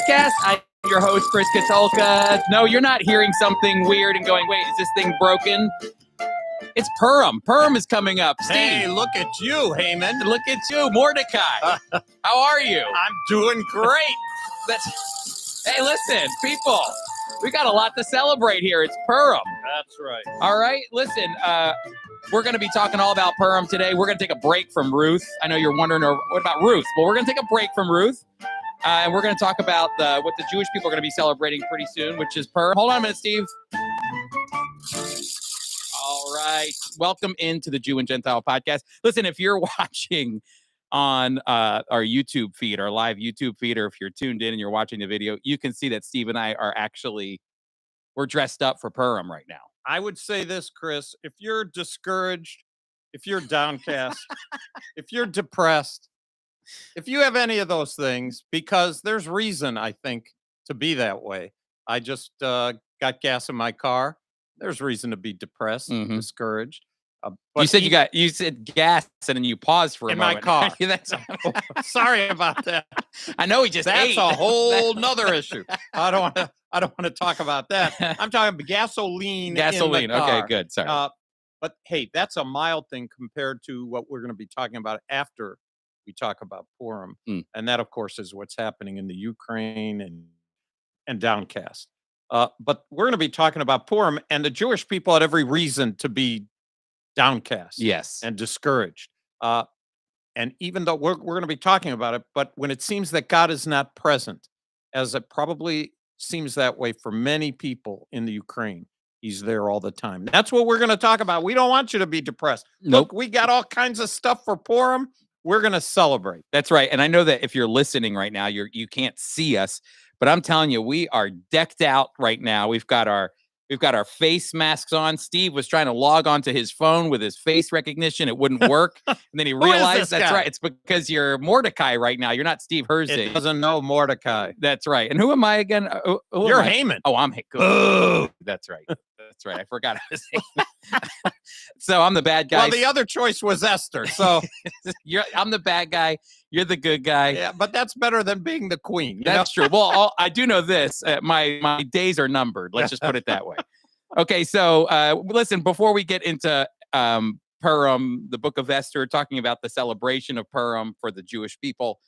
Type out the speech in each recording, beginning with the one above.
Podcast. I'm your host, Chris Katulka. No, you're not hearing something weird and going, wait, is this thing broken? It's Purim. Purim is coming up. Steve. Hey, look at you, Haman. Look at you, Mordecai. How are you? I'm doing great. Hey, listen, people. We got a lot to celebrate here. It's Purim. That's right. All right, listen, we're going to be talking all about Purim today. We're going to take a break from Ruth. I know you're wondering, what about Ruth? Well, we're going to take a break from Ruth, and we're going to talk about what the Jewish people are going to be celebrating pretty soon, which is Purim. Hold on a minute, Steve. All right. Welcome into the Jew and Gentile podcast. Listen, if you're watching on our YouTube feed, our live YouTube feed, or if you're tuned in and you're watching the video, you can see that Steve and I are we're dressed up for Purim right now. I would say this, Chris, if you're discouraged, if you're downcast, if you're depressed, if you have any of those things, because there's reason, I think, to be that way. I just got gas in my car. There's reason to be depressed, discouraged. But you said got gas and then you paused for a moment. In my car. That's, sorry about that. I know he just That's ate. a whole nother issue. I don't want to talk about that. I'm talking about gasoline. Gasoline. In the car. Okay, good. Sorry. But hey, that's a mild thing compared to what we're going to be talking about after we talk about Purim. And that, of course, is what's happening in the Ukraine and downcast. But we're going to be talking about Purim, and the Jewish people had every reason to be downcast, yes, and discouraged. And even though we're going to be talking about it, but when it seems that God is not present, as it probably seems that way for many people in the Ukraine, he's there all the time. That's what we're going to talk about. We don't want you to be depressed. Nope. Look, we got all kinds of stuff for Purim. We're going to celebrate. That's right. And I know that if you're listening right now, you can't see us, but I'm telling you, we are decked out right now. We've got our face masks on. Steve was trying to log onto his phone with his face recognition. It wouldn't work. And then he realized that's right. It's because you're Mordecai right now. You're not Steve Herzig. It doesn't know Mordecai. That's right. And who am I again? You're Haman. Oh, I'm Haman. That's right. That's right. I forgot I was Haman. So I'm the bad guy. Well, the other choice was Esther. So I'm the bad guy. You're the good guy. Yeah, but that's better than being the queen. That's true. Well, I do know this. My days are numbered. Let's just put it that way. Okay, so listen, before we get into Purim, the book of Esther, talking about the celebration of Purim for the Jewish people,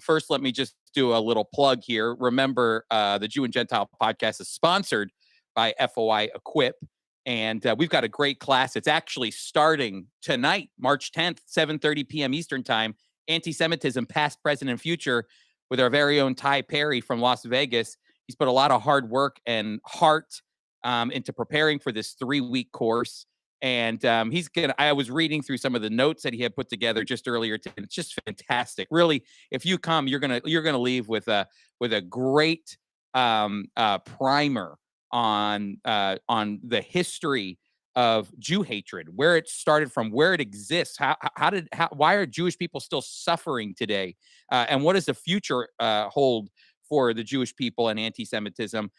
first, let me just do a little plug here. Remember, the Jew and Gentile podcast is sponsored by FOI Equip, and we've got a great class. It's actually starting tonight, March 10th, 7:30 p.m. Eastern Time, Antisemitism, Past, Present, and Future, with our very own Ty Perry from Las Vegas. He's put a lot of hard work and heart into preparing for this 3-week course. And I was reading through some of the notes that he had put together just earlier today. It's just fantastic. Really, if you come, you're gonna leave with a great primer on the history of Jew hatred, where it started from, where it exists, why are Jewish people still suffering today, and what does the future hold for the Jewish people and anti-Semitism.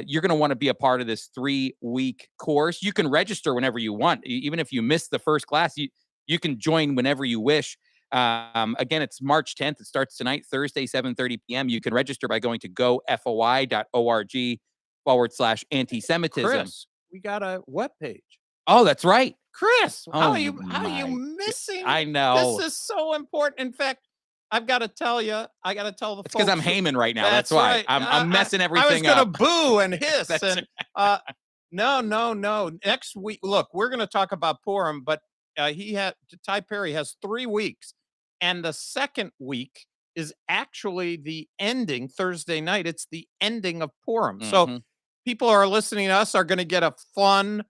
You're going to want to be a part of this 3-week course. You can register whenever you want. Even if you miss the first class, you can join whenever you wish. Again, it's March 10th. It starts tonight, Thursday, 7:30 p.m. You can register by going to gofoi.org/antisemitism. Chris, we got a webpage. Oh, that's right. Chris, how are you missing? I know. This is so important. In fact, I've got to tell you, I got to tell the folks. Because I'm Haman right now. That's why. Right. I'm messing everything up. I was going to boo and hiss. No. Next week, look, we're going to talk about Purim, but Ty Perry has 3 weeks. And the second week is actually the ending, Thursday night. It's the ending of Purim. So people who are listening to us are going to get a fun,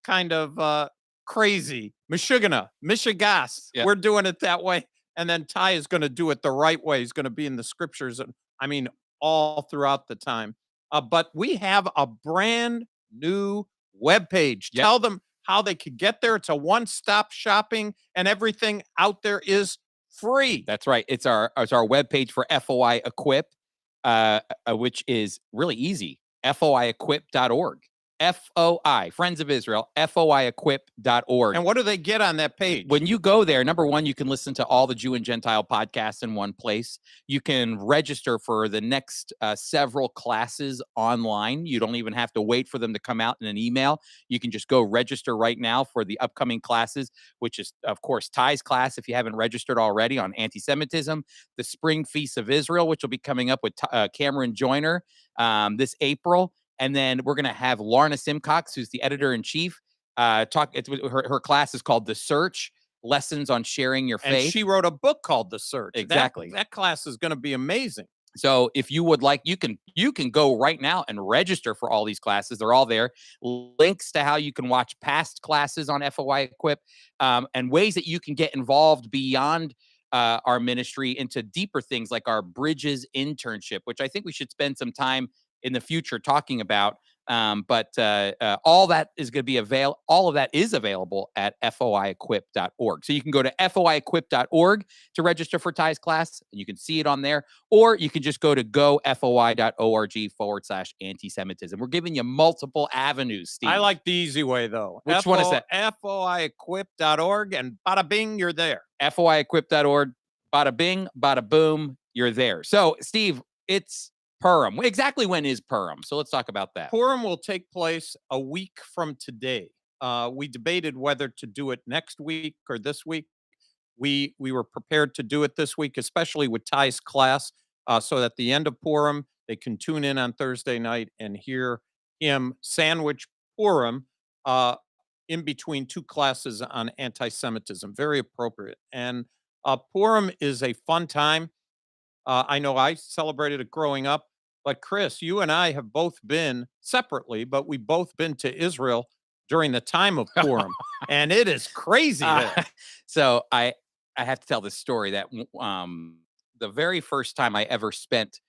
kind of crazy, Mishigas. Yeah. We're doing it that way. And then Ty is going to do it the right way. He's going to be in the scriptures. All throughout the time. But we have a brand new webpage. Yep. Tell them how they could get there. It's a one-stop shopping, and everything out there is free. That's right. It's our webpage for FOI Equip, which is really easy. FOIEquip.org. FOI, Friends of Israel, FOIEquip.org. And what do they get on that page? When you go there, number one, you can listen to all the Jew and Gentile podcasts in one place. You can register for the next several classes online. You don't even have to wait for them to come out in an email. You can just go register right now for the upcoming classes, which is, of course, Ty's class, if you haven't registered already, on Antisemitism, the Spring Feast of Israel, which will be coming up with Cameron Joyner this April. And then we're going to have Lorna Simcox, who's the editor-in-chief, talk. Her class is called The Search, Lessons on Sharing Your Faith. And she wrote a book called The Search. Exactly. That class is going to be amazing. So if you would like, you can go right now and register for all these classes. They're all there. Links to how you can watch past classes on FOI Equip, and ways that you can get involved beyond our ministry into deeper things like our Bridges internship, which I think we should spend some time in the future talking about. But all that is going to be all of that is available at foiequip.org. So you can go to foiequip.org to register for Ty's class, and you can see it on there, or you can just go to gofoi.org/antisemitism. We're giving you multiple avenues, Steve. I like the easy way, though. Which one is that? foiequip.org, and bada bing, you're there. foiequip.org, bada bing, bada boom, you're there. So, Steve, it's Purim. Exactly when is Purim? So let's talk about that. Purim will take place a week from today. We debated whether to do it next week or this week. We were prepared to do it this week, especially with Ty's class, so that at the end of Purim, they can tune in on Thursday night and hear him sandwich Purim in between two classes on anti-Semitism. Very appropriate. And Purim is a fun time. I know I celebrated it growing up. But Chris, you and I have both been separately, but we've both been to Israel during the time of Purim, and it is crazy there. So I have to tell this story that the very first time I ever spent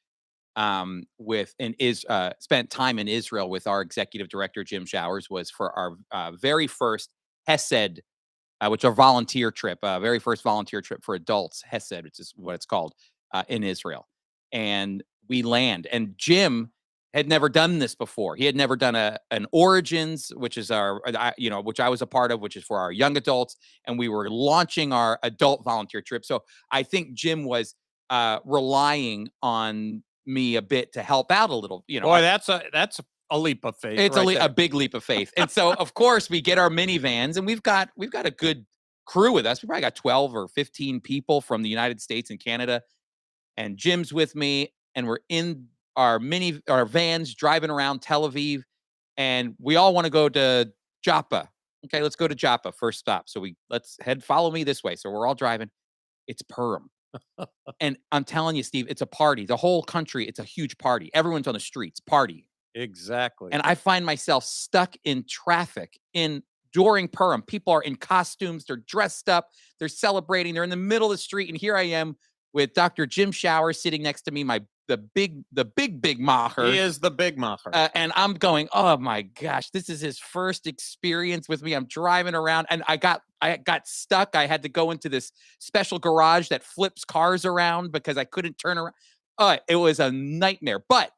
time in Israel with our executive director Jim Showers was for our very first Hesed, which is a volunteer trip, very first volunteer trip for adults, Hesed, which is what it's called, in Israel, and we land, and Jim had never done this before. He had never done an Origins, which is which I was a part of, which is for our young adults, and we were launching our adult volunteer trip. So I think Jim was relying on me a bit to help out a little. Boy, that's a leap of faith. It's a big leap of faith. And so, of course, we get our minivans, and we've got a good crew with us. We probably got 12 or 15 people from the United States and Canada, and Jim's with me. And we're in our vans driving around Tel Aviv, and we all want to go to Joppa. Okay, let's go to Joppa, first stop. So follow me this way. So we're all driving. It's Purim. And I'm telling you, Steve, it's a party. The whole country, it's a huge party. Everyone's on the streets, party. Exactly. And I find myself stuck in traffic during Purim. People are in costumes. They're dressed up. They're celebrating. They're in the middle of the street. And here I am with Dr. Jim Showers sitting next to me, the big macher. He is the big macher. And I'm going, oh my gosh, this is his first experience with me. I'm driving around, and I got stuck. I had to go into this special garage that flips cars around because I couldn't turn around. It was a nightmare, but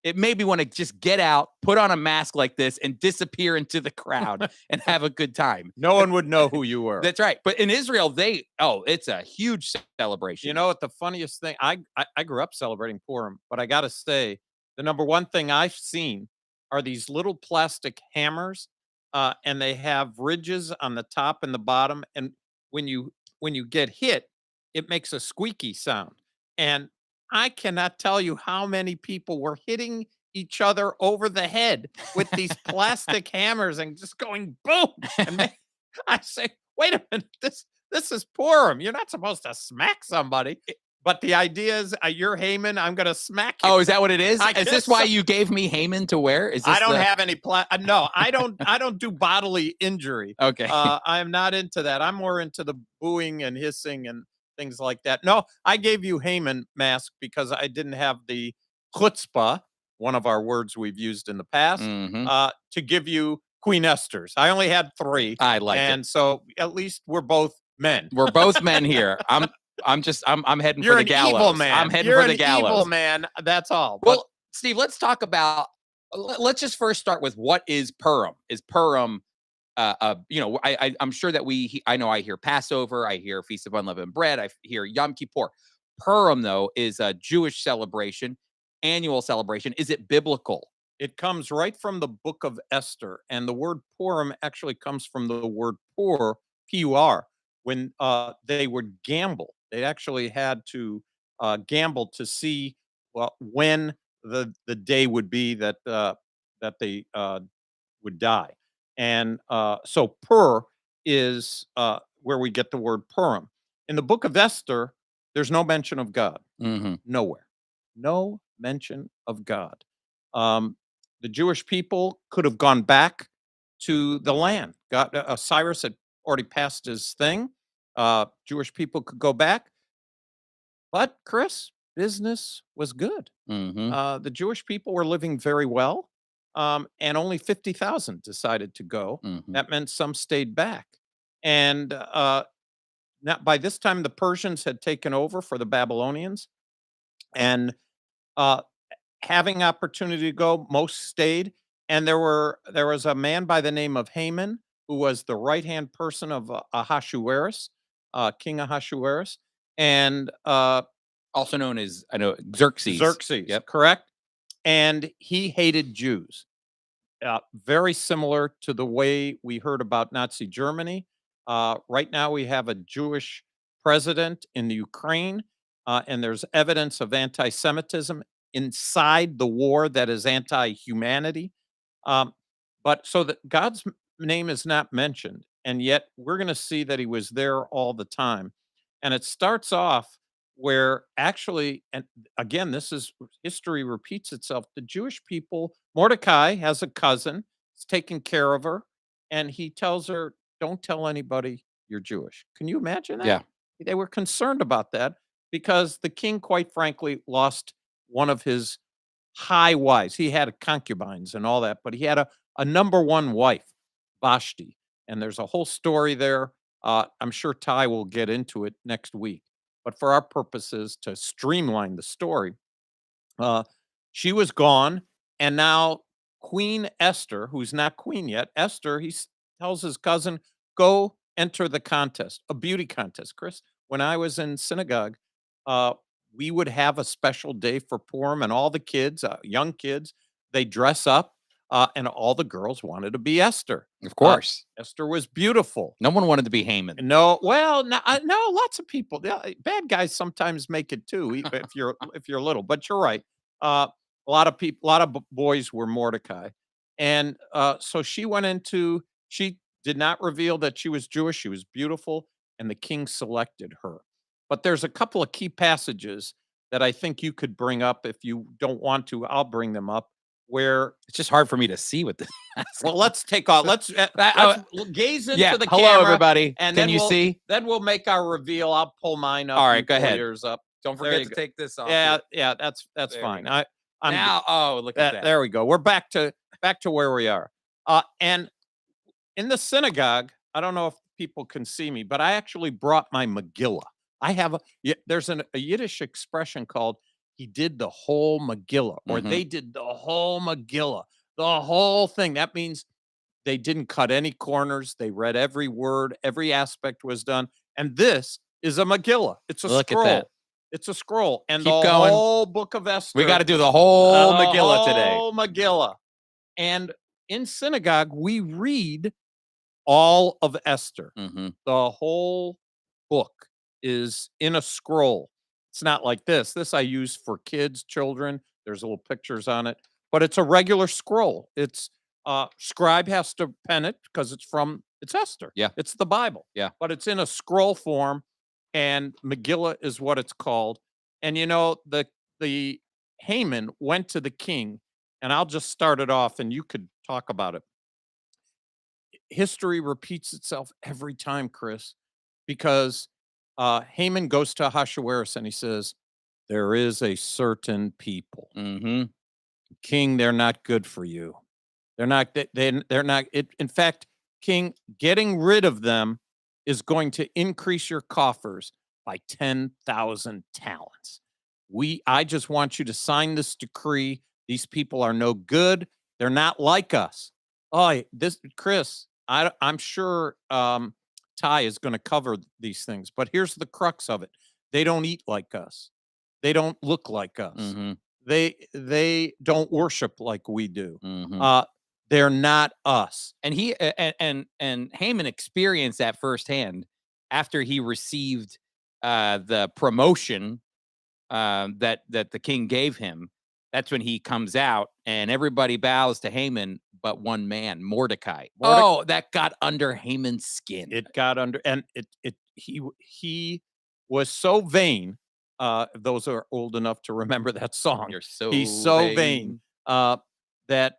it made me want to just get out, put on a mask like this, and disappear into the crowd and have a good time. No one would know who you were. That's right. But in Israel, it's a huge celebration. You know what the funniest thing? I grew up celebrating Purim, but I got to say, the number one thing I've seen are these little plastic hammers, and they have ridges on the top and the bottom. And when you get hit, it makes a squeaky sound. And I cannot tell you how many people were hitting each other over the head with these plastic hammers and just going boom. And I say, wait a minute, this is Purim. You're not supposed to smack somebody. But the idea is, you're Haman. I'm going to smack you. Oh, is that what it is? Is this why so. you gave me Haman to wear? Is this I don't have any no, I don't do bodily injury. Okay. I am not into that. I'm more into the booing and hissing and things like that. No, I gave you Haman mask because I didn't have the chutzpah, one of our words we've used in the past, to give you Queen Esther's. I only had 3. I like it. And so at least we're both men. We're both men here. I'm heading You're for the gallows. Evil man. I'm heading You're for the gallows. Evil man. That's all. Well, Steve, let's talk about Let's just first start with what is Purim? Is Purim, I'm sure that I know I hear Passover, I hear Feast of Unleavened Bread, I hear Yom Kippur. Purim, though, is a Jewish celebration, annual celebration. Is it biblical? It comes right from the book of Esther, and the word Purim actually comes from the word pur, P-U-R, when they would gamble. They actually had to gamble to see when the day would be that they would die, and so Pur is where we get the word Purim. In the book of Esther, there's no mention of God. Mm-hmm. Nowhere. No mention of God. Um, the Jewish people could have gone back to the land. God, Cyrus had already passed his thing. Jewish people could go back. But, Chris, business was good. Mm-hmm. The Jewish people were living very well, and only 50,000 decided to go. Mm-hmm. That meant some stayed back. And now, by this time, the Persians had taken over for the Babylonians. And uh, having opportunity to go, most stayed. And there was a man by the name of Haman who was the right hand person of Ahasuerus, King Ahasuerus, and Also known as, I know, Xerxes. Xerxes. Yep. Correct. And he hated Jews. Very similar to the way we heard about Nazi Germany. Right now, we have a Jewish president in the Ukraine, and there's evidence of anti-Semitism inside the war that is anti-humanity. Um, but so that God's name is not mentioned, and yet we're going to see that He was there all the time. And it starts off where actually, and again, this is history repeats itself. The Jewish people, Mordecai has a cousin, he's taking care of her, and he tells her, "Don't tell anybody you're Jewish." Can you imagine that? Yeah. They were concerned about that because the king, quite frankly, lost one of his high wives. He had concubines and all that, but he had a number one wife, Vashti. And there's a whole story there. I'm sure Ty will get into it next week. But for our purposes, to streamline the story, uh, she was gone. And now Queen Esther, who's not queen yet, Esther, tells his cousin, go enter the contest, a beauty contest. Chris, when I was in synagogue, uh, we would have a special day for Purim, and all the kids, young kids, they dress up, and all the girls wanted to be Esther. Of course. Esther was beautiful. No one wanted to be Haman. No, well, no, no, lots of people. Yeah, bad guys sometimes make it too, if you're little. But you're right. A lot of people, a lot of boys were Mordecai, and so she went into. She did not reveal that she was Jewish. She was beautiful, and the king selected her. But there's a couple of key passages that I think you could bring up. If you don't want to, I'll bring them up. Where It's just hard for me to see what this. well, let's take off. Let's gaze into Yeah. the Hello, camera. everybody. And Can then you see? Then we'll make our reveal. I'll pull mine up. All right, you go pull ahead. yours up. Don't There forget you to go. take this off. Yeah, that's There we fine. go. I'm Now, oh, look at that. there we go. We're back to where we are. And in the synagogue, I don't know if people can see me, but I actually brought my Megillah. I have there's a Yiddish expression called "he did the whole Megillah" or Mhm. "they did the whole Megillah," the whole thing. That means they didn't cut any corners. They read every word, every aspect was done. And this is a Megillah. It's a Look at scroll. that. It's a scroll. And Keep the going. whole book of Esther. We got to do the whole the Megillah today. whole Megillah. And in synagogue, we read all of Esther. Mhm. The whole book is in a scroll. It's not like this. This I use for kids, children. There's little pictures on it, but it's a regular scroll. It's scribe has to pen it because it's Esther. Yeah. It's the Bible. Yeah. But it's in a scroll form, and Megillah is what it's called. And the Haman went to the king, and I'll just start it off, and you could talk about it. History repeats itself every time, Chris, because Haman goes to Ahasuerus and he says, "There is a certain people, Mhm. King. They're not good for you. They're not. They're not. In fact, King, getting rid of them is going to increase your coffers by 10,000 talents. I just want you to sign this decree These people are no good. They're not like us. Oh, this Chris, I'm sure Ty is going to cover these things, but here's the crux of it. They don't eat like us. They don't look like us. Mm-hmm. They don't worship like we do. Mm-hmm. They're not us. And he and Haman experienced that firsthand after he received the promotion that the king gave him. That's when he comes out and everybody bows to Haman, but one man, Mordecai. Oh, that got under Haman's skin. It got under, and he was so vain. Those are old enough to remember that song. He's so vain that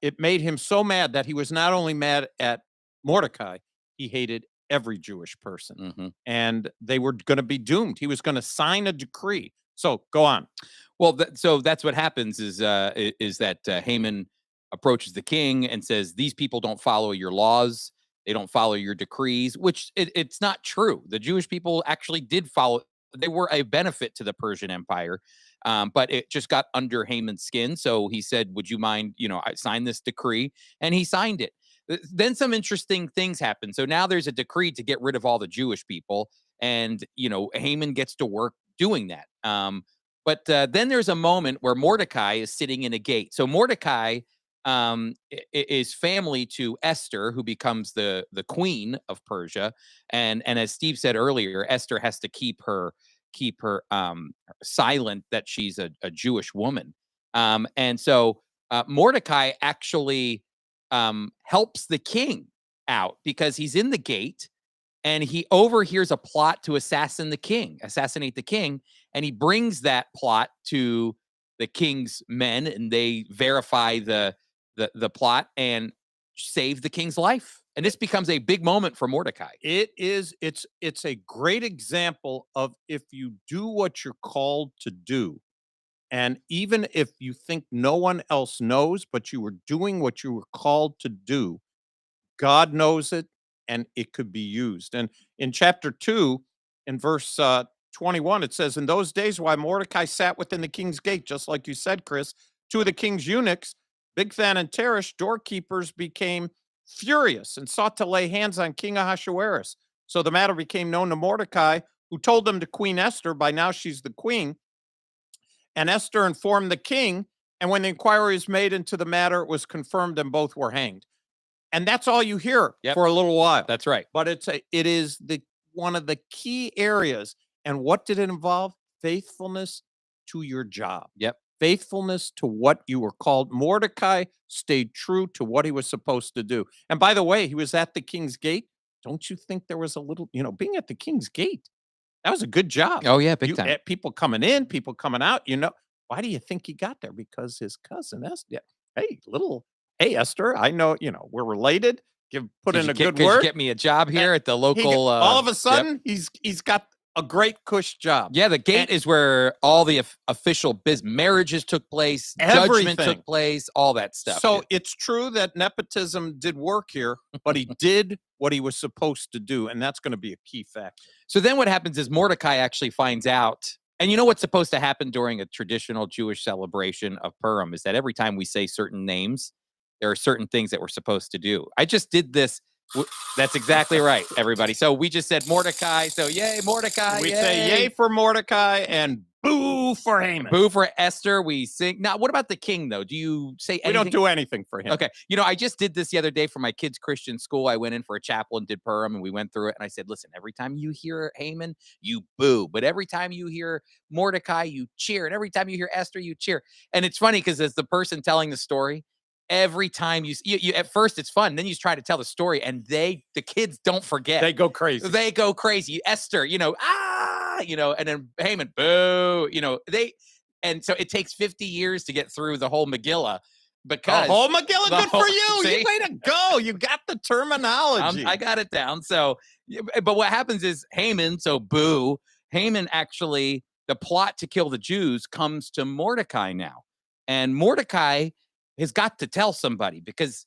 it made him so mad that he was not only mad at Mordecai, he hated every Jewish person. Mm-hmm. And they were going to be doomed. He was going to sign a decree. So go on. Well, so that's what happens is that Haman approaches the king and says, these people don't follow your laws. They don't follow your decrees, which it's not true. The Jewish people actually did follow. They were a benefit to the Persian Empire, but it just got under Haman's skin. So he said, would you mind, I sign this decree? And he signed it. Then some interesting things happen. So now there's a decree to get rid of all the Jewish people. And, Haman gets to work doing that. But then there's a moment where Mordecai is sitting in a gate. So Mordecai is family to Esther, who becomes the queen of Persia. And as Steve said earlier, Esther has to keep her silent that she's a Jewish woman. And so Mordecai actually helps the king out because he's in the gate and he overhears a plot to assassinate the king. And he brings that plot to the king's men, and they verify the plot and save the king's life. And this becomes a big moment for Mordecai. It's a great example of if you do what you're called to do, and even if you think no one else knows, but you were doing what you were called to do, God knows it, and it could be used. And in chapter 2, in verse 21, it says, in those days, while Mordecai sat within the king's gate, just like you said, Chris, two of the king's eunuchs, Bigthan and Teresh, doorkeepers, became furious and sought to lay hands on King Ahasuerus. So the matter became known to Mordecai, who told them to Queen Esther. By now she's the queen. And Esther informed the king. And when the inquiry was made into the matter, it was confirmed and both were hanged. And that's all you hear for a little while. That's right. But it is one of the key areas. And what did it involve? Faithfulness to your job. Yep. Faithfulness to what you were called. Mordecai stayed true to what he was supposed to do. And by the way, he was at the king's gate. Don't you think there was a little, being at the king's gate, that was a good job. Oh, yeah, big time. People coming in, people coming out, Why do you think he got there? Because his cousin Esther, hey, Esther, I know, we're related. Put in a good word. Get me a job here at the local. All of a sudden, he's got a great cush job. Yeah, the gate is where all the official marriages took place, judgment took place, all that stuff. So it's true that nepotism did work here, but he did what he was supposed to do, and that's going to be a key factor. So then what happens is Mordecai actually finds out, and you know what's supposed to happen during a traditional Jewish celebration of Purim is that every time we say certain names, there are certain things that we're supposed to do. I just did this. That's exactly right, everybody. So we just said Mordecai. So yay, Mordecai. We say yay for Mordecai and boo for Haman. Boo for Esther. We sing. Now, what about the king, though? Do you say anything? We don't do anything for him. Okay. I just did this the other day for my kids' Christian school. I went in for a chapel and did Purim, and we went through it. And I said, listen, every time you hear Haman, you boo. But every time you hear Mordecai, you cheer. And every time you hear Esther, you cheer. And it's funny because as the person telling the story, every time you at first it's fun, then you try to tell the story, and the kids don't forget. They go crazy. Esther, and then Haman, boo, and so it takes 50 years to get through the whole Megillah. Because the whole Megillah, good for you. See? Way to go. You got the terminology. I got it down. So, but what happens is Haman, so boo, Haman actually, the plot to kill the Jews comes to Mordecai now. And Mordecai has got to tell somebody, because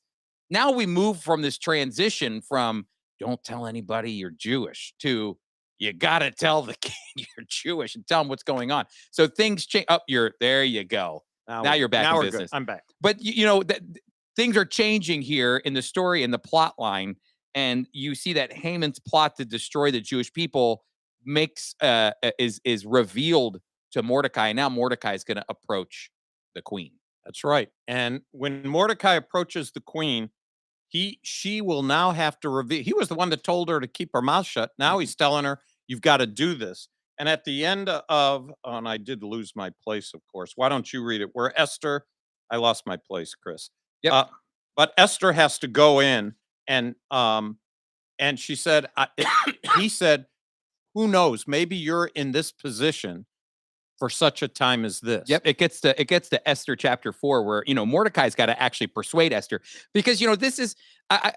now we move from this transition from don't tell anybody you're Jewish to you got to tell the king you're Jewish and tell him what's going on. So things change. There you go. Now you're back now in we're business. Good. I'm back. But things are changing here in the story, in the plot line, and you see that Haman's plot to destroy the Jewish people is revealed to Mordecai. And now Mordecai is going to approach the queen. That's right. And when Mordecai approaches the queen, she will now have to reveal. He was the one that told her to keep her mouth shut. Now he's telling her, you've got to do this. And at the end of, and I did lose my place, of course. Why don't you read it? Where Esther, I lost my place, Chris. Yep. But Esther has to go in, and she said, he said, who knows? Maybe you're in this position for such a time as this. Yep, it gets to Esther chapter 4, where Mordecai's got to actually persuade Esther, because this is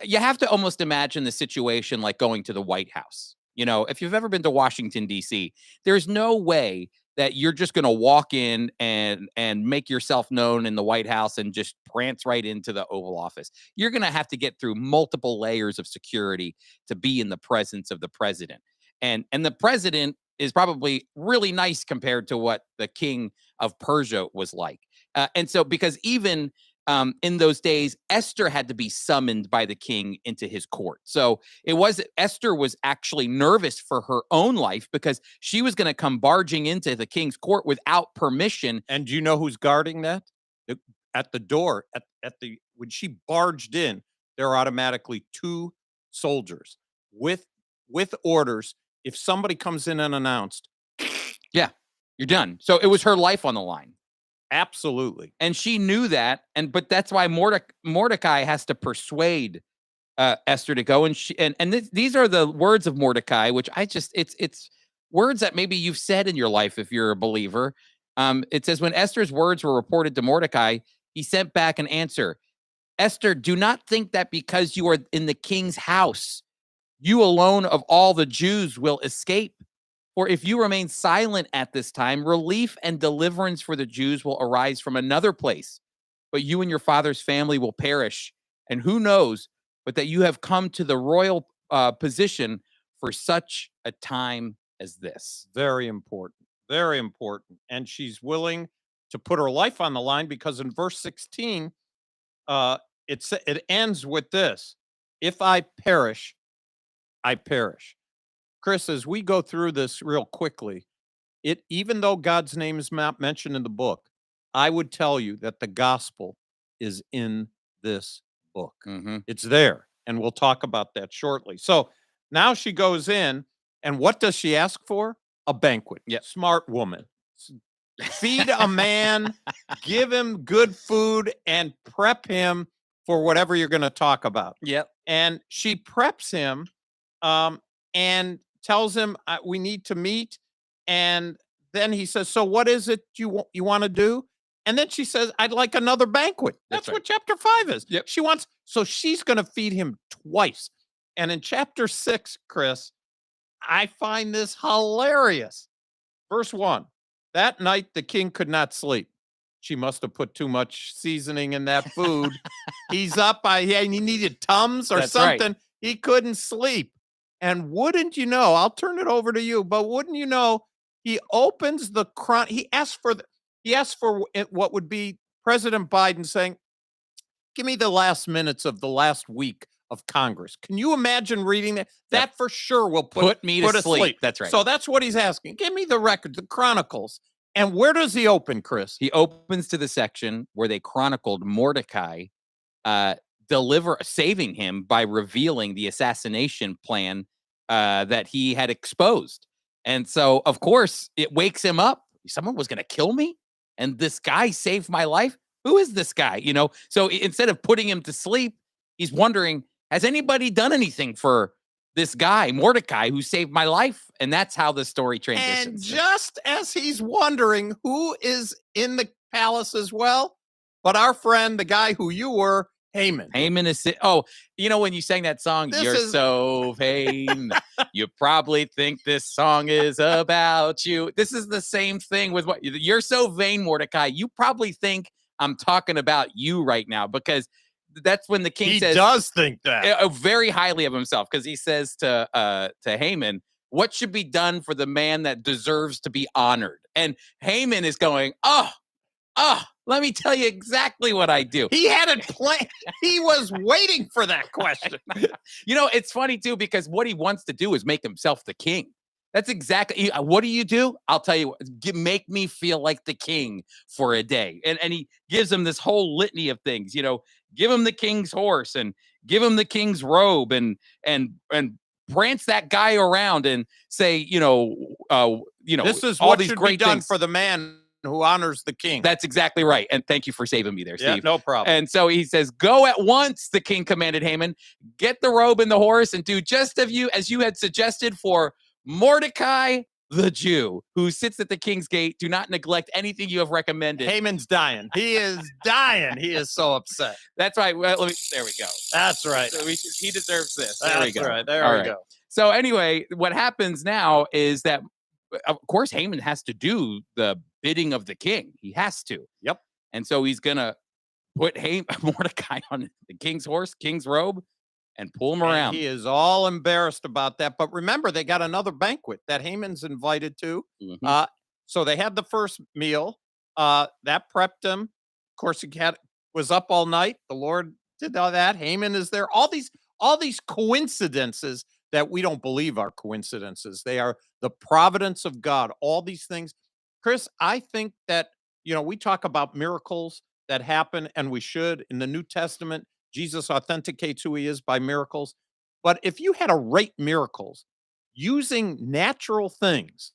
you have to almost imagine the situation like going to the White House. If you've ever been to Washington D.C., there's no way that you're just going to walk in and make yourself known in the White House and just prance right into the Oval Office. You're going to have to get through multiple layers of security to be in the presence of the president. And the president is probably really nice compared to what the king of Persia was like. And so, because even in those days, Esther had to be summoned by the king into his court. So Esther was actually nervous for her own life, because she was going to come barging into the king's court without permission. And do you know who's guarding that? At the door, when she barged in, there are automatically 2 soldiers with orders. If somebody comes in unannounced, yeah, you're done. So it was her life on the line. Absolutely. And she knew that. But that's why Mordecai has to persuade Esther to go. And these are the words of Mordecai, which it's words that maybe you've said in your life if you're a believer. It says, when Esther's words were reported to Mordecai, he sent back an answer. Esther, do not think that because you are in the king's house, you alone of all the Jews will escape. For if you remain silent at this time, relief and deliverance for the Jews will arise from another place. But you and your father's family will perish. And who knows, but that you have come to the royal position for such a time as this. Very important. Very important. And she's willing to put her life on the line, because in verse 16, it ends with this: if I perish, I perish. Chris, as we go through this real quickly, even though God's name is not mentioned in the book, I would tell you that the gospel is in this book. Mm-hmm. It's there, and we'll talk about that shortly. So now she goes in, and what does she ask for? A banquet. Yeah. Smart woman. Feed a man, give him good food, and prep him for whatever you're going to talk about. Yep. And she preps him and tells him, we need to meet. And then he says, so what is it you want to do? And then she says, I'd like another banquet. That's right. What chapter 5 is. Yep. So she's going to feed him twice. And in chapter 6, Chris, I find this hilarious. Verse 1, that night the king could not sleep. She must have put too much seasoning in that food. He's up, he needed Tums or That's something. right. He couldn't sleep. And wouldn't you know, I'll turn it over to you, but wouldn't you know, he opens the he asks for what would be President Biden saying, give me the last minutes of the last week of Congress. Can you imagine reading that? That for sure will put me to sleep. That's right. So that's what he's asking. Give me the record, the Chronicles. And where does he open, Chris? He opens to the section where they chronicled Mordecai saving him by revealing the assassination plan that he had exposed. And so, of course, it wakes him up. Someone was going to kill me, and this guy saved my life. Who is this guy? So instead of putting him to sleep, he's wondering, has anybody done anything for this guy, Mordecai, who saved my life? And that's how the story transitions. And just as he's wondering who is in the palace as well, but our friend, the guy who you were, Haman. Haman is, when you sang that song, you're so vain. You probably think this song is about you. This is the same thing with you're so vain, Mordecai. You probably think I'm talking about you right now, because that's when the king says, he does think that very highly of himself, because he says to Haman, what should be done for the man that deserves to be honored? And Haman is going, oh, Oh, let me tell you exactly what I do. He had it planned. He was waiting for that question. It's funny too, because what he wants to do is make himself the king. That's exactly what do? I'll tell you what, make me feel like the king for a day. And he gives him this whole litany of things, give him the king's horse and give him the king's robe and prance that guy around and say, this is all what these should great be done things for the man who honors the king. That's exactly right. And thank you for saving me there, Steve. Yeah, no problem. And so he says, go at once, the king commanded Haman, get the robe and the horse and do just as you had suggested for Mordecai, the Jew, who sits at the king's gate. Do not neglect anything you have recommended. Haman's dying. He is dying. He is so upset. That's right. Well, there we go. That's right. So he deserves this. There we go. Right. There we go. So anyway, what happens now is that, of course, Haman has to do the bidding of the king. He has to. Yep. And so he's going to put Mordecai on the king's horse, king's robe, and pull him around. And he is all embarrassed about that. But remember, they got another banquet that Haman's invited to. Mm-hmm. So they had the first meal. That prepped him. Of course, he was up all night. The Lord did all that. Haman is there. All these coincidences that we don't believe are coincidences. They are the providence of God. All these things. Chris, I think that, we talk about miracles that happen, and we should. In the New Testament, Jesus authenticates who he is by miracles. But if you had to rate miracles using natural things,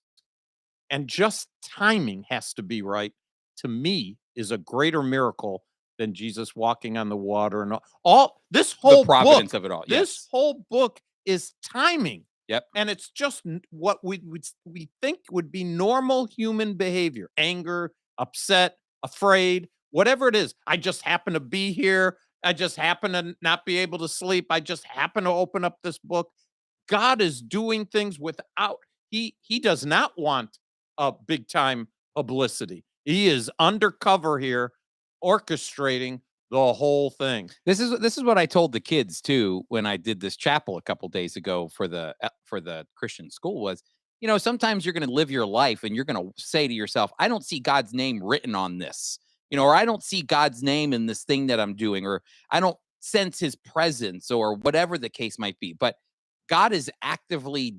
and just timing has to be right, to me, is a greater miracle than Jesus walking on the water and all this whole the providence book, of it all. This whole book is timing. Yep. And it's just what we think would be normal human behavior: anger, upset, afraid, whatever it is. I just happen to be here. I just happen to not be able to sleep. I just happen to open up this book. God is doing things without, he does not want a big time publicity. He is undercover here, orchestrating the whole thing. This is what I told the kids too when I did this chapel a couple days ago for the Christian school was, sometimes you're going to live your life and you're going to say to yourself, I don't see God's name written on this, or I don't see God's name in this thing that I'm doing, or I don't sense his presence, or whatever the case might be. But God is actively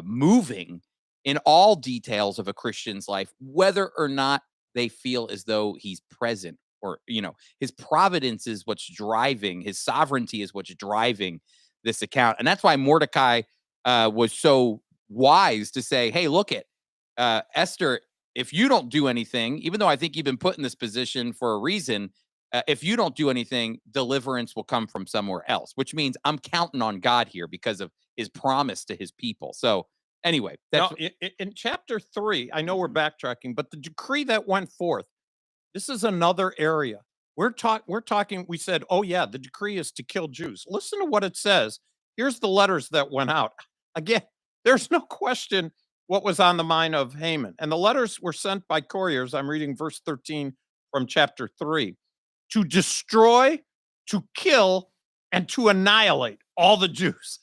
moving in all details of a Christian's life, whether or not they feel as though he's present, or, his providence is what's driving, his sovereignty is what's driving this account. And that's why Mordecai was so wise to say, hey, look Esther, if you don't do anything, even though I think you've been put in this position for a reason, if you don't do anything, deliverance will come from somewhere else, which means I'm counting on God here because of his promise to his people. So anyway, that's in chapter 3, I know we're backtracking, but the decree that went forth, this is another area. We're talking, we said, oh yeah, the decree is to kill Jews. Listen to what it says. Here's the letters that went out. Again, there's no question what was on the mind of Haman. And the letters were sent by couriers. I'm reading verse 13 from chapter 3. To destroy, to kill, and to annihilate all the Jews.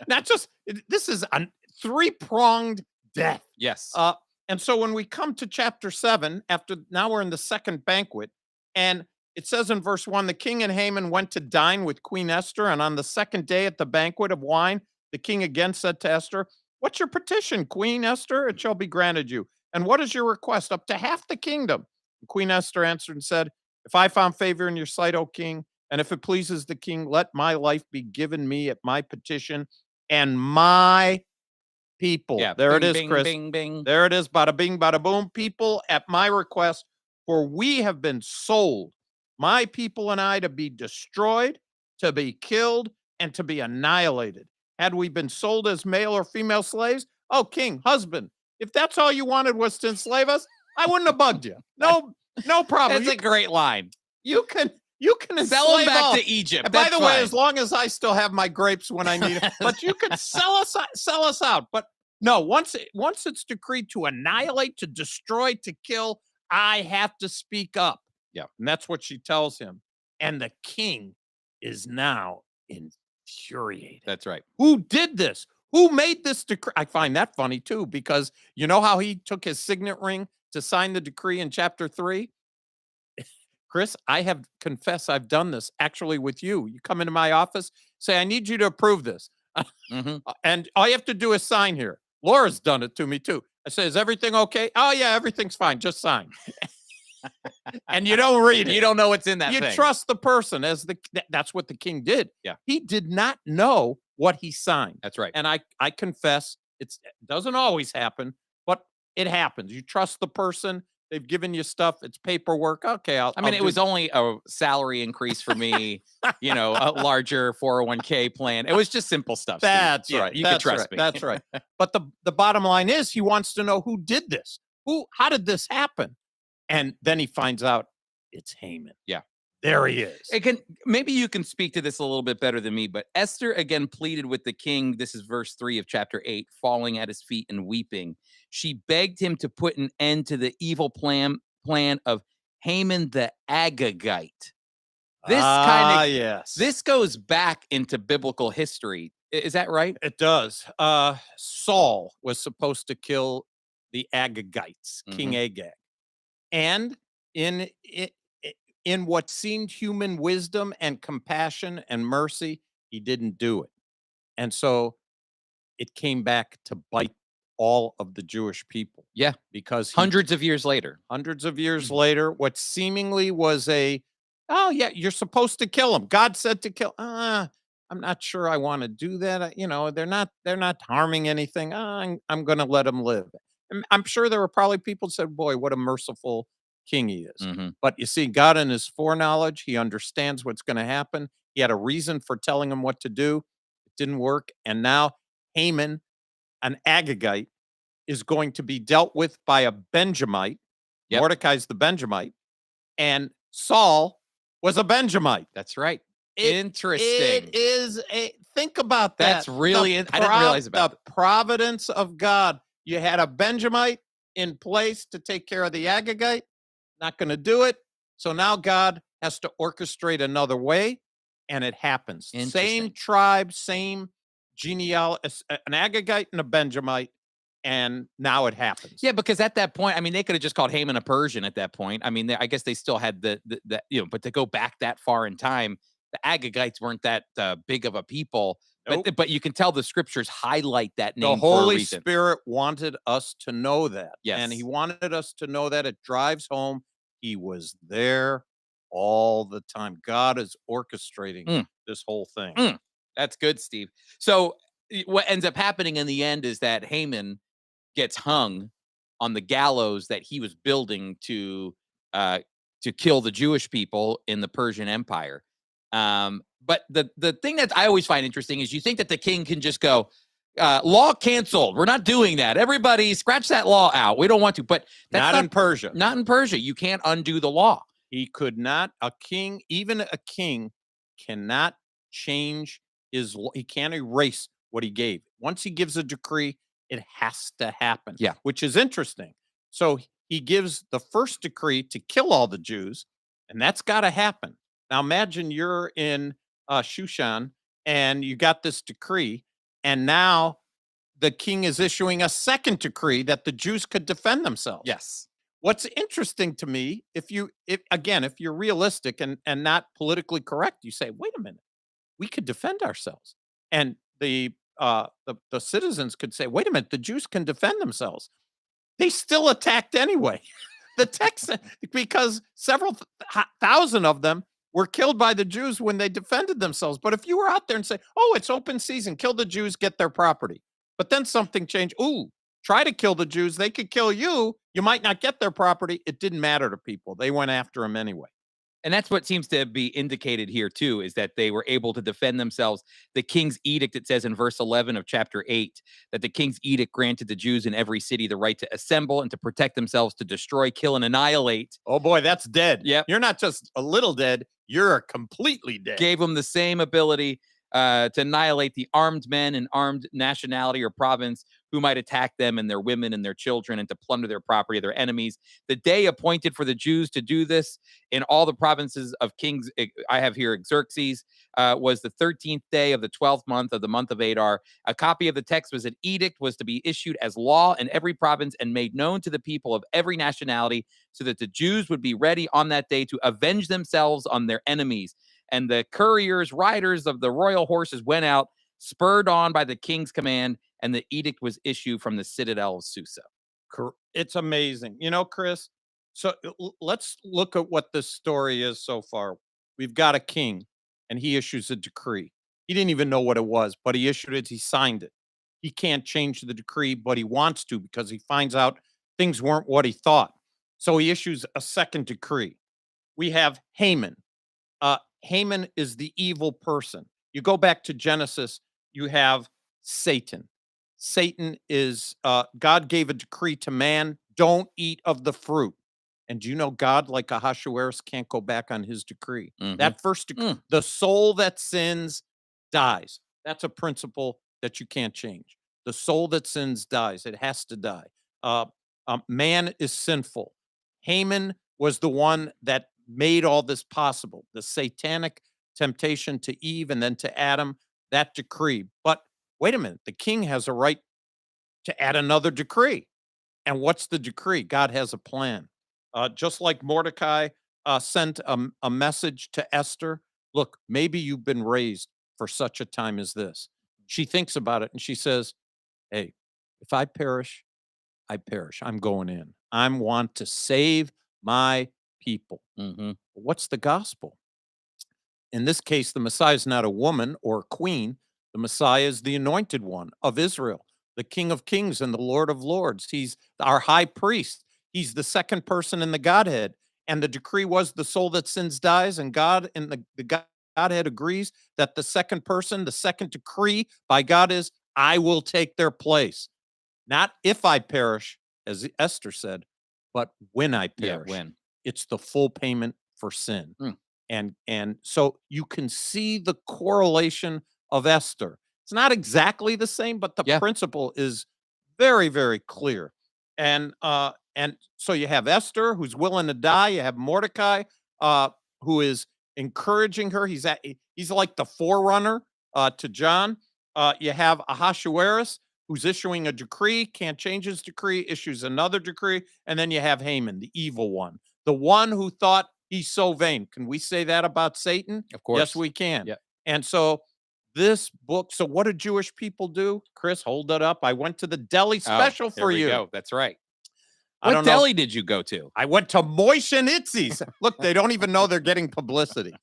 Not just, this is a three-pronged death. yes. And so when we come to chapter 7, now we're in the second banquet, and it says in verse 1, the king and Haman went to dine with Queen Esther, and on the second day at the banquet of wine, the king again said to Esther, what's your petition, Queen Esther? It shall be granted you. And what is your request? Up to half the kingdom. And Queen Esther answered and said, if I found favor in your sight, O king, and if it pleases the king, let my life be given me at my petition and my people. Yeah, there bing, it is, bing, Chris. Bing, bing. There it is. Bada bing, bada boom. People, at my request, for we have been sold, my people and I, to be destroyed, to be killed, and to be annihilated. Had we been sold as male or female slaves, oh, king, husband, if that's all you wanted was to enslave us, I wouldn't have bugged you. No problem. That's a great line. You can Sell them back all. to Egypt. And by That's the way, fine. as long as I still have my grapes when I need it, but you can sell us out. But no, once it's decreed to annihilate, to destroy, to kill, I have to speak up. Yeah, and that's what she tells him. And the king is now infuriated. That's right. Who did this? Who made this decree? I find that funny too, because you know how he took his signet ring to sign the decree in chapter 3? Chris, I have confessed I've done this actually with you. You come into my office, say, I need you to approve this. And all you have to do is sign here. Laura's done it to me too. I say, is everything okay? Oh, yeah, everything's fine. Just sign. And you don't read it. You don't know what's in that You thing. trust the person as that's what the king did. Yeah. He did not know what he signed. That's right. And I confess it doesn't always happen, but it happens. You trust the person. They've given you stuff. It's paperwork. Okay. It was only a salary increase for me, a larger 401k plan. It was just simple stuff. That's Steve. right. You That's can trust right. me. That's right. But the bottom line is he wants to know who did this. How did this happen? And then he finds out it's Haman. Yeah. There he is. Maybe you can speak to this a little bit better than me, but Esther again pleaded with the king. This is verse 3 of chapter 8, falling at his feet and weeping. She begged him to put an end to the evil plan of Haman the Agagite. Yes. This goes back into biblical history. Is that right? It does. Saul was supposed to kill the Agagites, King Agag. And in what seemed human wisdom and compassion and mercy, he didn't do it. And so it came back to bite all of the Jewish people. Yeah. Because hundreds of years later, what seemingly was you're supposed to kill him. God said to kill. I'm not sure I want to do that. They're not harming anything. I'm going to let them live. I'm sure there were probably people who said, boy, what a merciful king he is. But you see, God in his foreknowledge, he understands what's going to happen. He had a reason for telling him what to do. It didn't work. And now Haman, an Agagite, is going to be dealt with by a Benjamite. Yep. Mordecai's the Benjamite. And Saul was a Benjamite. That's right. Interesting. It is think about that. That's really, I didn't realize about the providence of God. You had a Benjamite in place to take care of the Agagite. Not going to do it. So now God has to orchestrate another way, and it happens. Same tribe, same genealogy, an Agagite and a Benjamite, and now it happens. Yeah, because at that point, they could have just called Haman a Persian at that point. I guess they still had the but to go back that far in time, the Agagites weren't that big of a people. Nope. But you can tell the scriptures highlight that name. The Holy Spirit wanted us to know that. Yes. And he wanted us to know that. It drives home. He was there all the time. God is orchestrating this whole thing. That's good, Steve. So what ends up happening in the end is that Haman gets hung on the gallows that he was building to kill the Jewish people in the Persian Empire. But the thing that I always find interesting is you think that the king can just go, law canceled. We're not doing that. Everybody scratch that law out. We don't want to. But that's not in Persia. Not in Persia. You can't undo the law. He could not. Even a king cannot change he can't erase what he gave. Once he gives a decree, it has to happen. Yeah. Which is interesting. So he gives the first decree to kill all the Jews, and that's got to happen. Now imagine you're in Shushan and you got this decree, and now the king is issuing a second decree that the Jews could defend themselves. Yes. What's interesting to me, if you're realistic and not politically correct, you say, wait a minute, we could defend ourselves. And the citizens could say, wait a minute, the Jews can defend themselves. They still attacked anyway. The text, because several thousand of them were killed by the Jews when they defended themselves. But if you were out there and say, oh, it's open season, kill the Jews, get their property. But then something changed. Ooh, try to kill the Jews. They could kill you. You might not get their property. It didn't matter to people. They went after them anyway. And that's what seems to be indicated here, too, is that they were able to defend themselves. The king's edict, it says in verse 11 of chapter 8, that the king's edict granted the Jews in every city the right to assemble and to protect themselves, to destroy, kill, and annihilate. Oh, boy, that's dead. Yep. You're not just a little dead. You're completely dead. Gave them the same ability to annihilate the armed men and armed nationality or province who might attack them and their women and their children and to plunder their property of their enemies. The day appointed for the Jews to do this in all the provinces of kings, I have here Xerxes, was the 13th day of the 12th month of the month of Adar. A copy of the text was an edict was to be issued as law in every province and made known to the people of every nationality so that the Jews would be ready on that day to avenge themselves on their enemies. And the couriers, riders of the royal horses went out, spurred on by the king's command, and the edict was issued from the citadel of Susa. It's amazing. You know, Chris, so let's look at what this story is so far. We've got a king, and he issues a decree. He didn't even know what it was, but he issued it. He signed it. He can't change the decree, but he wants to because he finds out things weren't what he thought. So he issues a second decree. We have Haman. Haman is the evil person. You go back to Genesis, you have Satan. Satan is, God gave a decree to man, don't eat of the fruit. And do you know God, like Ahasuerus, can't go back on his decree? That first decree, the soul that sins dies. That's a principle that you can't change. The soul that sins dies. It has to die. Man is sinful. Haman was the one that made all this possible. The satanic temptation to Eve and then to Adam, that decree. But wait a minute, the king has a right to add another decree. And what's the decree? God has a plan. Just like Mordecai sent a message to Esther, look, maybe you've been raised for such a time as this. She thinks about it and she says, hey, if I perish, I perish. I'm going in. I want to save my people. What's the gospel? In this case, the Messiah is not a woman or a queen. The Messiah is the anointed one of Israel, the King of Kings and the Lord of Lords. He's our high priest. He's the second person in the Godhead. And the decree was the soul that sins dies, and God and the Godhead agrees that the second person, the second decree by God is, I will take their place. Not if I perish, as Esther said, but when I perish. Yeah, when. It's the full payment for sin. And so you can see the correlation of Esther. It's not exactly the same, but the principle is very, very clear. And so you have Esther, who's willing to die. You have Mordecai, who is encouraging her. He's like the forerunner to John. You have Ahasuerus, who's issuing a decree, can't change his decree, issues another decree. And then you have Haman, the evil one, the one who thought he's so vain. Can we say that about Satan? Of course. Yes, we can. Yeah. And so this book, so what do Jewish people do? Chris, hold that up. I went to the deli special for you. Go. That's right. What deli did you go to? I went to Moish and Itzy's. Look, they don't even know they're getting publicity.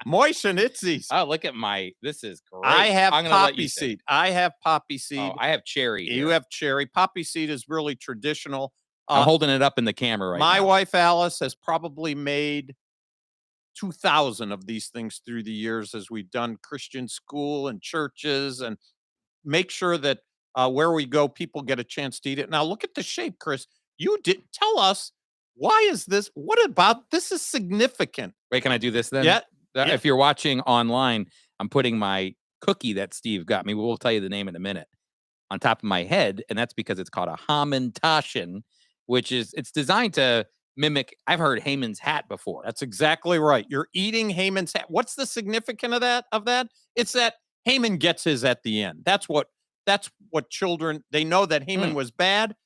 Moish and Itzy's. Oh, look at this is great. I have poppy seed. I have poppy seed. Oh, I have cherry. You have cherry. Poppy seed is really traditional. I'm holding it up in the camera right now. My wife, Alice, has probably made 2,000 of these things through the years as we've done Christian school and churches and make sure that where we go, people get a chance to eat it. Now, look at the shape, Chris. You did tell us, why is this? What about this is significant? Wait, can I do this then? Yeah. If you're watching online, I'm putting my cookie that Steve got me. We'll tell you the name in a minute on top of my head. And that's because it's called a Haman Tashin, which is it's designed to mimic. I've heard Haman's hat before. That's exactly right. You're eating Haman's hat. What's the significance of that? It's that Haman gets his at the end. That's what children, they know that Haman was bad.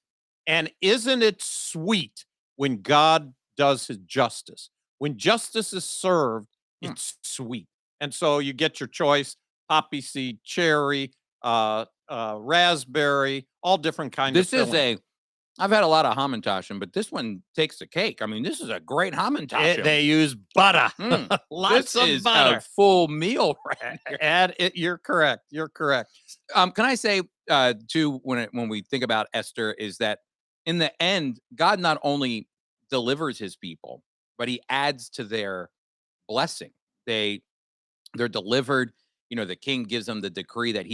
And isn't it sweet when God does his justice? When justice is served, it's sweet. And so you get your choice, poppy seed, cherry, raspberry, all different kinds of fillings. I've had a lot of Hamantaschen, but this one takes the cake. I mean, this is a great Hamantaschen. They use butter. Lots of butter. A full meal right here. You're correct. You're correct. Can I say, too, when we think about Esther, is that in the end, God not only delivers his people, but he adds to their blessing. They're delivered. You know, the king gives them the decree that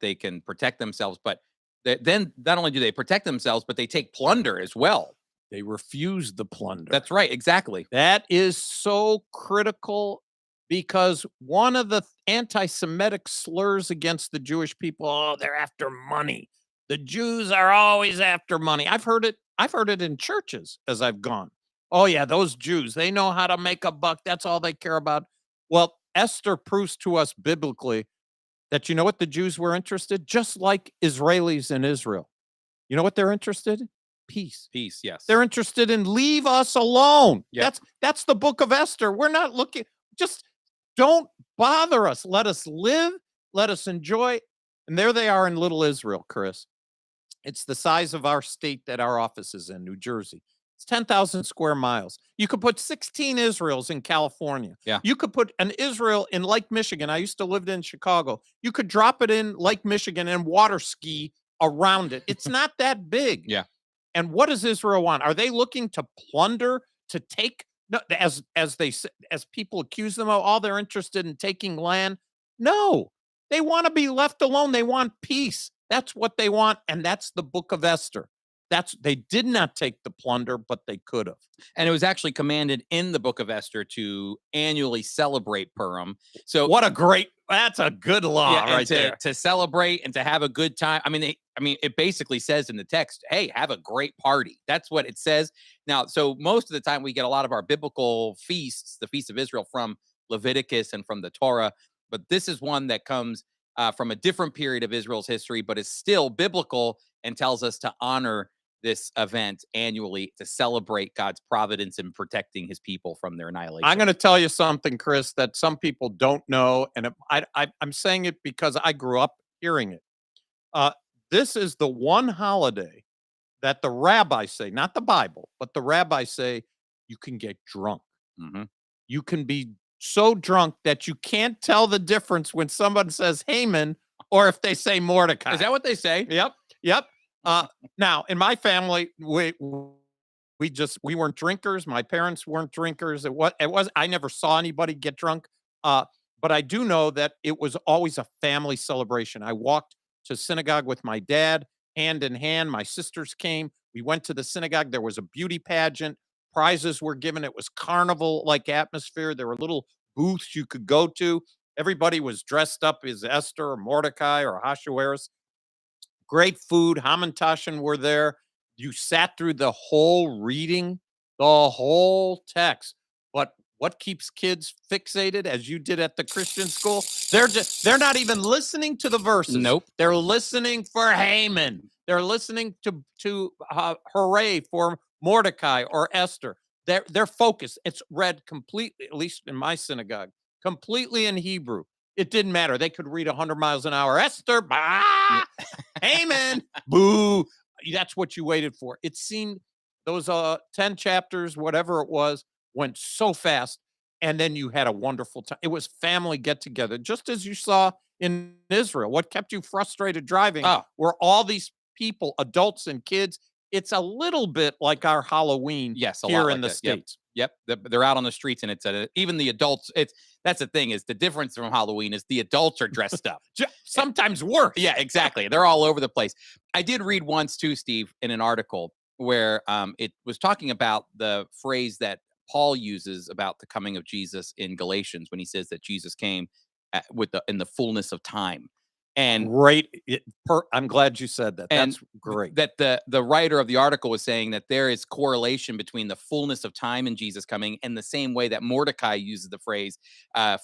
they can protect themselves, but then not only do they protect themselves, but they take plunder as well. They refuse the plunder. That's right. Exactly. That is so critical because one of the anti-Semitic slurs against the Jewish people, they're after money. The Jews are always after money. I've heard it in churches as I've gone. Oh yeah, those Jews, they know how to make a buck. That's all they care about. Well, Esther proves to us biblically that you know what the Jews were interested? Just like Israelis in Israel. You know what they're interested in? Peace. Peace, yes. They're interested in leave us alone. Yep. That's the book of Esther. We're not looking, just don't bother us. Let us live, let us enjoy. And there they are in little Israel, Chris. It's the size of our state that our office is in, New Jersey. It's 10,000 square miles. You could put 16 Israels in California. Yeah. You could put an Israel in Lake Michigan. I used to live in Chicago. You could drop it in Lake Michigan and water ski around it. It's not that big. Yeah. And what does Israel want? Are they looking to plunder, to take, no, as people accuse them of, all they're interested in taking land? No, they want to be left alone. They want peace. That's what they want. And that's the book of Esther. They did not take the plunder, but they could have. And it was actually commanded in the book of Esther to annually celebrate Purim. So That's a good law right there. To celebrate and to have a good time. I mean, it basically says in the text, hey, have a great party. That's what it says. Now, so most of the time we get a lot of our biblical feasts, the Feast of Israel, from Leviticus and from the Torah. But this is one that comes from a different period of Israel's history, but is still biblical and tells us to honor this event annually to celebrate God's providence in protecting his people from their annihilation. I'm going to tell you something, Chris, that some people don't know. And I'm saying it because I grew up hearing it. This is the one holiday that the rabbis say, not the Bible, but the rabbis say you can get drunk. Mm-hmm. You can be so drunk that you can't tell the difference when someone says Haman or if they say Mordecai. Is that what they say? Yep. Now, in my family, we weren't drinkers. My parents weren't drinkers. I never saw anybody get drunk. But I do know that it was always a family celebration. I walked to synagogue with my dad, hand in hand. My sisters came. We went to the synagogue. There was a beauty pageant. Prizes were given. It was carnival-like atmosphere. There were little booths you could go to. Everybody was dressed up as Esther or Mordecai or Ahasuerus. Great food. Haman were there. You sat through the whole reading, the whole text. But what keeps kids fixated, as you did at the Christian school? They're not even listening to the verses. Nope. They're listening for Haman. They're listening to hooray for Mordecai or Esther. They're focused. It's read completely, at least in my synagogue, completely in Hebrew. It didn't matter. They could read 100 miles an hour. Esther, bah! Haman, boo. That's what you waited for. It seemed those 10 chapters, whatever it was, went so fast. And then you had a wonderful time. It was family get together, just as you saw in Israel. What kept you frustrated driving were all these people, adults and kids. It's a little bit like our Halloween here in the States. Yep. They're out on the streets, and it's even the adults. That's the thing, is the difference from Halloween is the adults are dressed up. Sometimes worse. Yeah, exactly. They're all over the place. I did read once too, Steve, in an article where it was talking about the phrase that Paul uses about the coming of Jesus in Galatians when he says that Jesus came in the fullness of time. And I'm glad you said that. That's great. That the writer of the article was saying that there is correlation between the fullness of time and Jesus coming, and the same way that Mordecai uses the phrase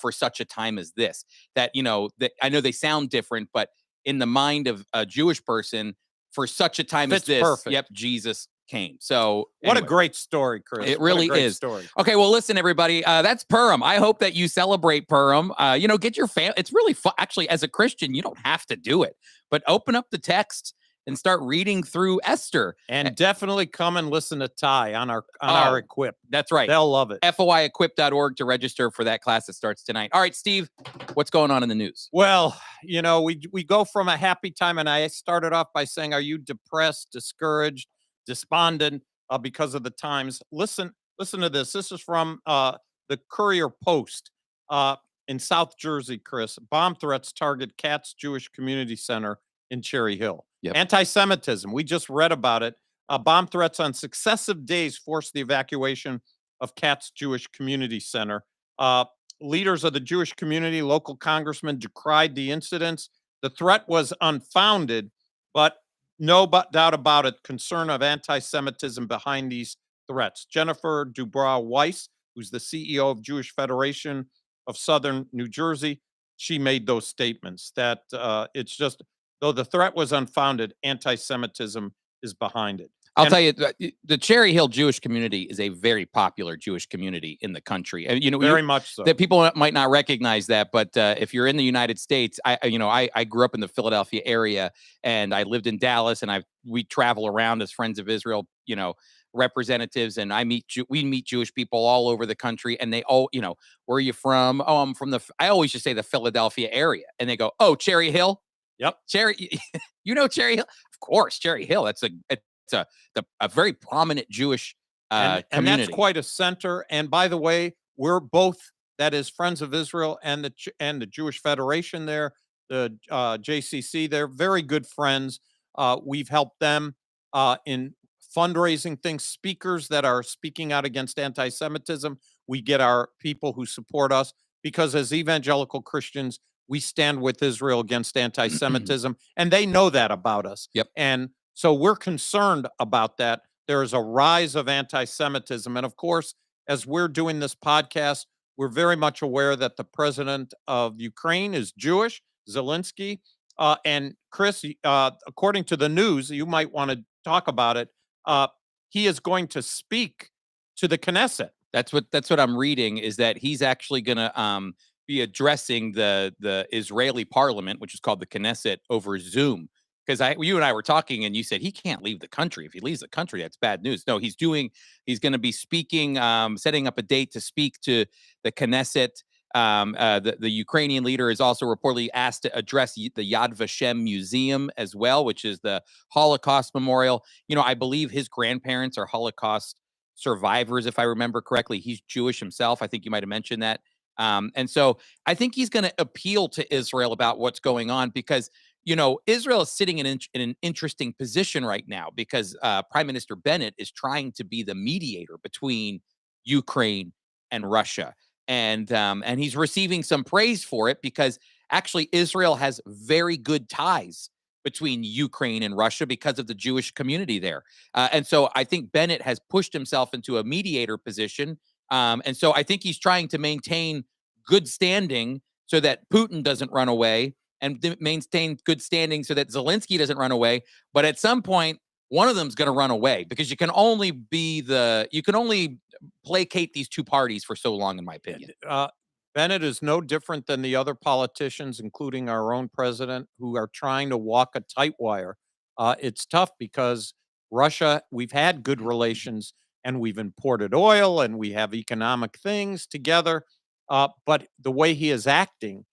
for such a time as this. That, that I know they sound different, but in the mind of a Jewish person, for such a time as this, perfect. Yep, Jesus came. So what a great story, Chris. It really is. Story. Okay, well, listen, everybody. That's Purim. I hope that you celebrate Purim. Get your family. It's really fun. Actually, as a Christian, you don't have to do it, but open up the text and start reading through Esther. And definitely come and listen to Ty on our Equip. That's right. They'll love it. FOIEquip.org to register for that class that starts tonight. All right, Steve, what's going on in the news? Well, we go from a happy time, and I started off by saying, are you depressed, discouraged, despondent because of the times? Listen to this. This is from the Courier Post in South Jersey, Chris. Bomb threats target Katz Jewish Community Center in Cherry Hill. Yep. Antisemitism. We just read about it. Bomb threats on successive days forced the evacuation of Katz Jewish Community Center. Leaders of the Jewish community, local congressmen decried the incidents. The threat was unfounded, but No but doubt about it. Concern of anti-Semitism behind these threats. Jennifer Dubois Weiss, who's the CEO of Jewish Federation of Southern New Jersey, she made those statements that it's just, though the threat was unfounded, anti-Semitism is behind it. I'll And tell you, the Cherry Hill Jewish community is a very popular Jewish community in the country. And, very much so. that people might not recognize that, but if you're in the United States, I grew up in the Philadelphia area, and I lived in Dallas, and we travel around as Friends of Israel, representatives, and we meet Jewish people all over the country, and they all, where are you from? Oh, I'm from I always just say the Philadelphia area, and they go, oh, Cherry Hill. Yep. Cherry, Cherry Hill? Of course, Cherry Hill. It's a very prominent Jewish and community. that's quite a center. And by the way, we're both, that is Friends of Israel and the Jewish Federation there, the JCC. They're very good friends. We've helped them in fundraising things, speakers that are speaking out against anti-Semitism. We get our people who support us because as evangelical Christians, we stand with Israel against anti-Semitism, and they know that about us. Yep. And so we're concerned about that. There is a rise of anti-Semitism. And of course, as we're doing this podcast, we're very much aware that the president of Ukraine is Jewish, Zelensky. And Chris, according to the news, you might want to talk about it. He is going to speak to the Knesset. That's what I'm reading, is that he's actually going to be addressing the Israeli parliament, which is called the Knesset, over Zoom. Because you and I were talking, and you said he can't leave the country. If he leaves the country, that's bad news. No, he's going to be speaking, setting up a date to speak to the Knesset. The Ukrainian leader is also reportedly asked to address the Yad Vashem Museum as well, which is the Holocaust memorial. I believe his grandparents are Holocaust survivors, if I remember correctly. He's Jewish himself. I think you might have mentioned that. And so I think he's going to appeal to Israel about what's going on, because Israel is sitting in an interesting position right now, because Prime Minister Bennett is trying to be the mediator between Ukraine and Russia. And he's receiving some praise for it, because actually Israel has very good ties between Ukraine and Russia because of the Jewish community there. And so I think Bennett has pushed himself into a mediator position. And so I think he's trying to maintain good standing so that Putin doesn't run away, and maintain good standing so that Zelensky doesn't run away. But at some point, one of them's going to run away, because you can only placate these two parties for so long, in my opinion. Bennett is no different than the other politicians, including our own president, who are trying to walk a tight wire. It's tough because Russia, we've had good relations, and we've imported oil, and we have economic things together. But the way he is acting,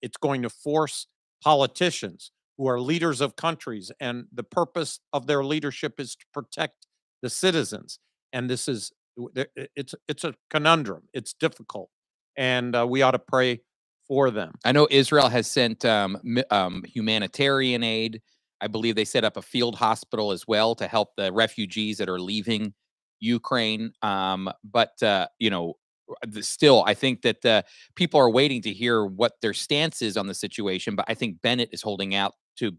it's going to force politicians who are leaders of countries, and the purpose of their leadership is to protect the citizens. And it's a conundrum. It's difficult, and we ought to pray for them. I know Israel has sent humanitarian aid. I believe they set up a field hospital as well to help the refugees that are leaving Ukraine. But still, I think that people are waiting to hear what their stance is on the situation. But I think Bennett is holding out to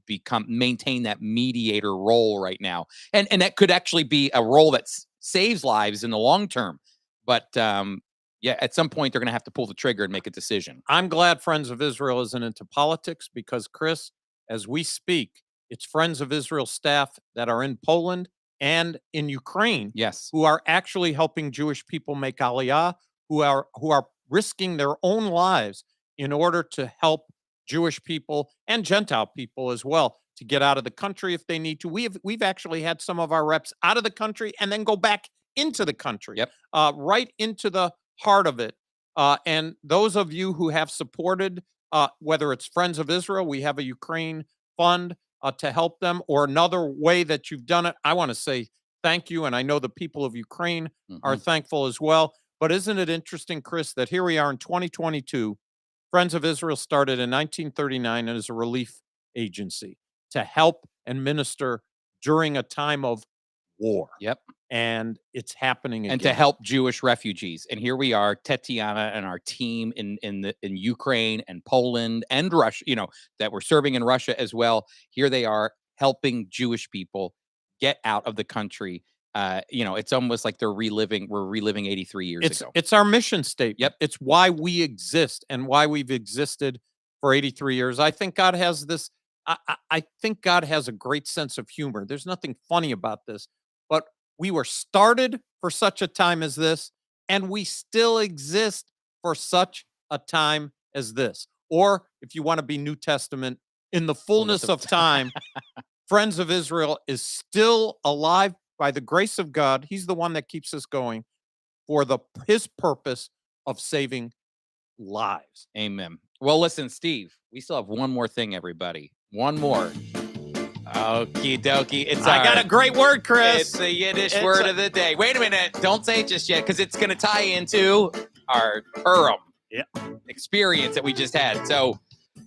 maintain that mediator role right now, and that could actually be a role that saves lives in the long term. But at some point they're going to have to pull the trigger and make a decision. I'm glad Friends of Israel isn't into politics, because Chris, as we speak, it's Friends of Israel staff that are in Poland and in Ukraine, yes, who are actually helping Jewish people make Aliyah, who are risking their own lives in order to help Jewish people and Gentile people as well to get out of the country if they need to. We've actually had some of our reps out of the country and then go back into the country, yep, right into the heart of it. And those of you who have supported, whether it's Friends of Israel, we have a Ukraine fund to help them, or another way that you've done it, I want to say thank you. And I know the people of Ukraine are thankful as well. But isn't it interesting, Chris, that here we are in 2022, Friends of Israel started in 1939 as a relief agency to help and minister during a time of war. Yep. And it's happening again. And to help Jewish refugees. And here we are, Tetiana and our team in Ukraine and Poland and Russia, that we're serving in Russia as well. Here they are helping Jewish people get out of the country. It's almost like we're reliving 83 years ago. It's our mission statement. Yep. It's why we exist and why we've existed for 83 years. I think God has this. I think God has a great sense of humor. There's nothing funny about this, but we were started for such a time as this, and we still exist for such a time as this. Or if you want to be New Testament, in the fullness of time, Friends of Israel is still alive by the grace of God. He's the one that keeps us going for his purpose of saving lives. Amen. Well, listen, Steve, we still have one more thing, everybody. One more. Okie dokie. I got a great word, Chris. It's the Yiddish word of the day. Wait a minute. Don't say it just yet, because it's going to tie into our Purim experience that we just had. So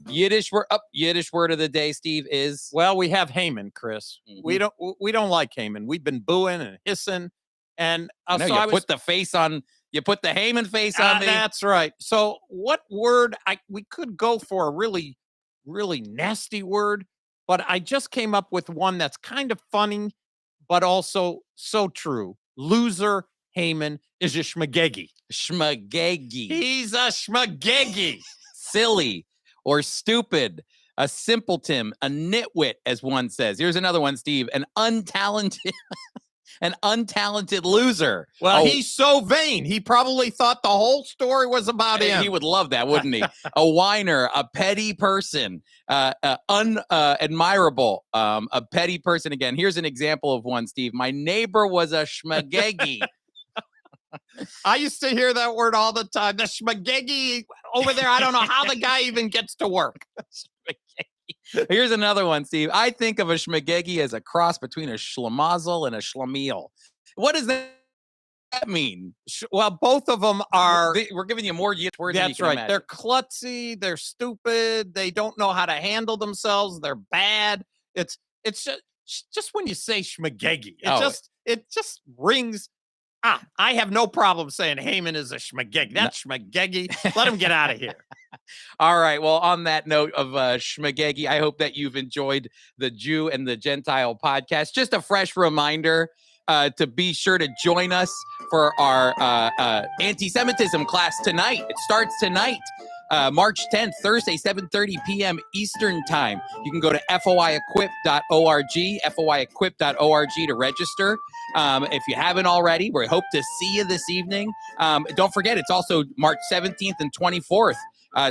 Yiddish word of the day, Steve, is... Well, we have Haman, Chris. Mm-hmm. We don't like Haman. We've been booing and hissing. And you put the Haman face on me. That's right. So what word we could go for a really, really nasty word, but I just came up with one that's kind of funny, but also so true. Loser Haman is a Schmegegge. Schmegegge. He's a Schmegegge. Silly or stupid, a simpleton, a nitwit, as one says. Here's another one, Steve, an untalented loser. Well, he's so vain. He probably thought the whole story was about him. He would love that, wouldn't he? A whiner, a petty person, unadmirable, a petty person again. Here's an example of one, Steve. My neighbor was a Schmegegge. I used to hear that word all the time. The Schmegegge over there. I don't know how the guy even gets to work. Here's another one, Steve. I think of a Schmegegge as a cross between a shlimazl and a shlemiel. What does that mean? Well, both of them are... We're giving you more Yiddish words than you can right. imagine. They're klutzy. They're stupid. They don't know how to handle themselves. They're bad. It's just when you say Schmegegge, it just rings... I have no problem saying Haman is a Schmegegge. That's Schmegegge. Let him get out of here. All right. Well, on that note of Schmegegge, I hope that you've enjoyed the Jew and the Gentile podcast. Just a fresh reminder to be sure to join us for our Antisemistism class tonight. It starts tonight. March 10th, Thursday, 7:30 p.m. Eastern Time. You can go to foiequip.org, foiequip.org to register. If you haven't already, we hope to see you this evening. Don't forget, it's also March 17th and 24th.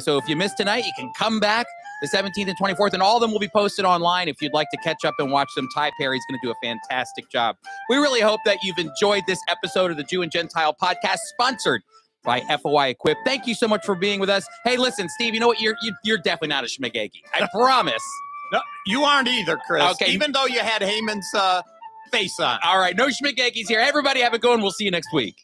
So if you missed tonight, you can come back the 17th and 24th, and all of them will be posted online if you'd like to catch up and watch them. Ty Perry's going to do a fantastic job. We really hope that you've enjoyed this episode of the Jew and Gentile podcast, sponsored by FOI Equip. Thank you so much for being with us. Hey, listen, Steve, you know what? You're definitely not a Schmegegge. I promise. No, you aren't either, Chris. Okay. Even though you had Haman's face on. All right, no Schmegegges here. Everybody have a good one. We'll see you next week.